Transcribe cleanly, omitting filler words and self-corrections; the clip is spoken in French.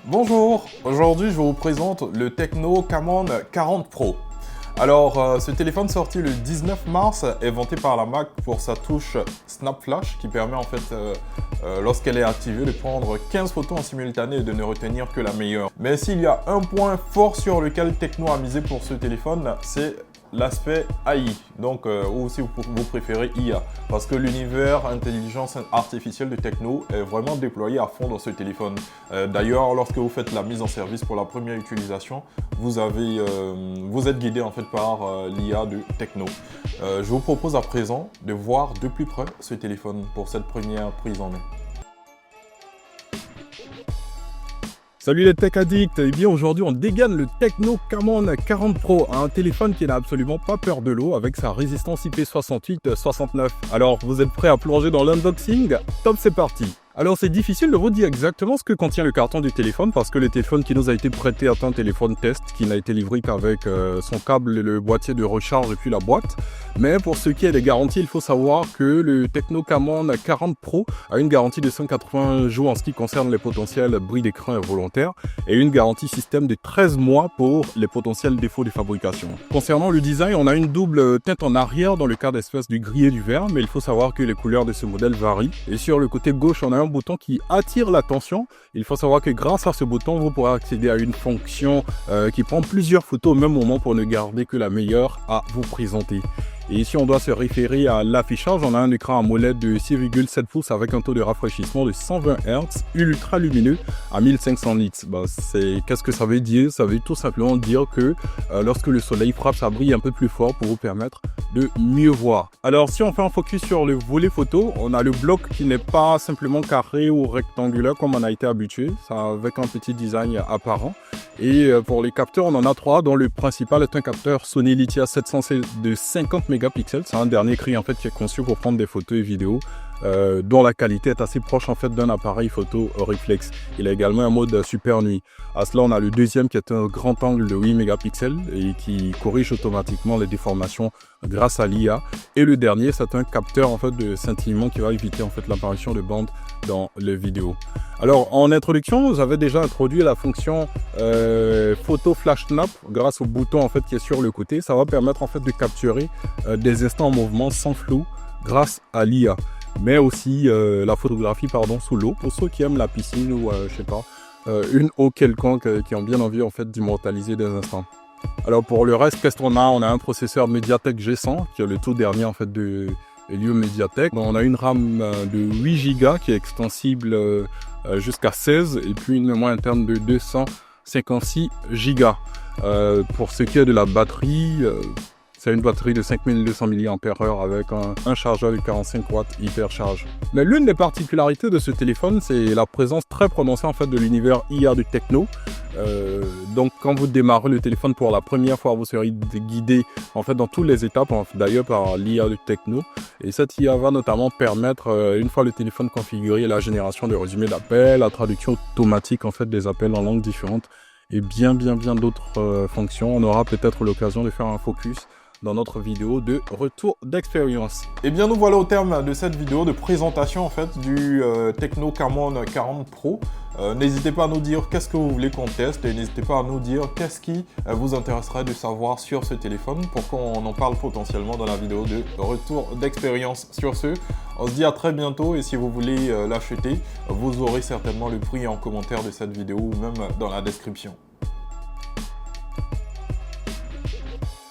Bonjour, aujourd'hui je vous présente le Tecno Camon 40 Pro. Alors ce téléphone sorti le 19 mars est vanté par la marque pour sa touche Snap Flash qui permet en fait lorsqu'elle est activée de prendre 15 photos en simultané et de ne retenir que la meilleure. Mais s'il y a un point fort sur lequel Tecno a misé pour ce téléphone, c'est l'aspect AI, donc ou si vous préférez IA, parce que l'univers intelligence artificielle de Tecno est vraiment déployé à fond dans ce téléphone. D'ailleurs, lorsque vous faites la mise en service pour la première utilisation, vous êtes guidé en fait par l'IA de Tecno. Je vous propose à présent de voir de plus près ce téléphone pour cette première prise en main. Salut les tech addicts, et bien aujourd'hui on dégaine le Tecno Camon 40 Pro, un téléphone qui n'a absolument pas peur de l'eau avec sa résistance IP68-69. Alors vous êtes prêts à plonger dans l'unboxing? Top, c'est parti! Alors c'est difficile de vous dire exactement ce que contient le carton du téléphone parce que le téléphone qui nous a été prêté est un téléphone test qui n'a été livré qu'avec son câble et le boîtier de recharge et puis la boîte. Mais pour ce qui est des garanties, il faut savoir que le Tecno Camon 40 Pro a une garantie de 180 jours en ce qui concerne les potentiels bris d'écran involontaires et une garantie système de 13 mois pour les potentiels défauts de fabrication. Concernant le design, on a une double teinte en arrière dans le cas d'espèce du gris et du vert, mais il faut savoir que les couleurs de ce modèle varient. Et sur le côté gauche, on a un bouton qui attire l'attention. Il faut savoir que grâce à ce bouton, vous pourrez accéder à une fonction qui prend plusieurs photos au même moment pour ne garder que la meilleure à vous présenter. Et ici, on doit se référer à l'affichage. On a un écran AMOLED de 6,7 pouces avec un taux de rafraîchissement de 120 Hz, ultra lumineux à 1500 nits. Qu'est-ce que ça veut dire? Ça veut tout simplement dire que lorsque le soleil frappe, ça brille un peu plus fort pour vous permettre de mieux voir. Alors, si on fait un focus sur le volet photo, on a le bloc qui n'est pas simplement carré ou rectangulaire comme on a été habitué, ça avec un petit design apparent. Et pour les capteurs, on en a trois, dont le principal est un capteur Sony Lithia 700C de 50 mégapixels. C'est un dernier cri en fait qui est conçu pour prendre des photos et vidéos, dont la qualité est assez proche en fait d'un appareil photo réflexe. Il a également un mode super nuit. À cela, on a le deuxième qui est un grand angle de 8 mégapixels et qui corrige automatiquement les déformations grâce à l'IA. Et le dernier, c'est un capteur en fait de scintillement qui va éviter en fait l'apparition de bandes dans les vidéos. Alors en introduction, j'avais déjà introduit la fonction photo flash snap grâce au bouton en fait qui est sur le côté. Ça va permettre en fait de capturer des instants en mouvement sans flou grâce à l'IA, mais aussi la photographie sous l'eau pour ceux qui aiment la piscine ou je sais pas une eau quelconque qui ont bien envie en fait d'immortaliser des instants. Alors pour le reste, qu'est-ce qu'on a? On a un processeur MediaTek G100 qui est le tout dernier en fait de Helio MediaTek. On a une RAM de 8 Go qui est extensible jusqu'à 16 et puis une mémoire interne de 256 Go. Pour ce qui est de la batterie, c'est une batterie de 5200 mAh avec un chargeur de 45 watts hypercharge. Mais l'une des particularités de ce téléphone, c'est la présence très prononcée en fait de l'univers IA du Tecno. Donc quand vous démarrez le téléphone pour la première fois, vous serez guidé en fait dans toutes les étapes, d'ailleurs par l'IA du Tecno. Et cette IA va notamment permettre, une fois le téléphone configuré, la génération de résumés d'appels, la traduction automatique en fait des appels en langues différentes et bien d'autres fonctions. On aura peut-être l'occasion de faire un focus dans notre vidéo de retour d'expérience. Et bien nous voilà au terme de cette vidéo de présentation en fait du Tecno Camon 40 Pro. N'hésitez pas à nous dire qu'est-ce que vous voulez qu'on teste et n'hésitez pas à nous dire qu'est-ce qui vous intéresserait de savoir sur ce téléphone pour qu'on en parle potentiellement dans la vidéo de retour d'expérience. Sur ce, on se dit à très bientôt et si vous voulez l'acheter, vous aurez certainement le prix en commentaire de cette vidéo ou même dans la description.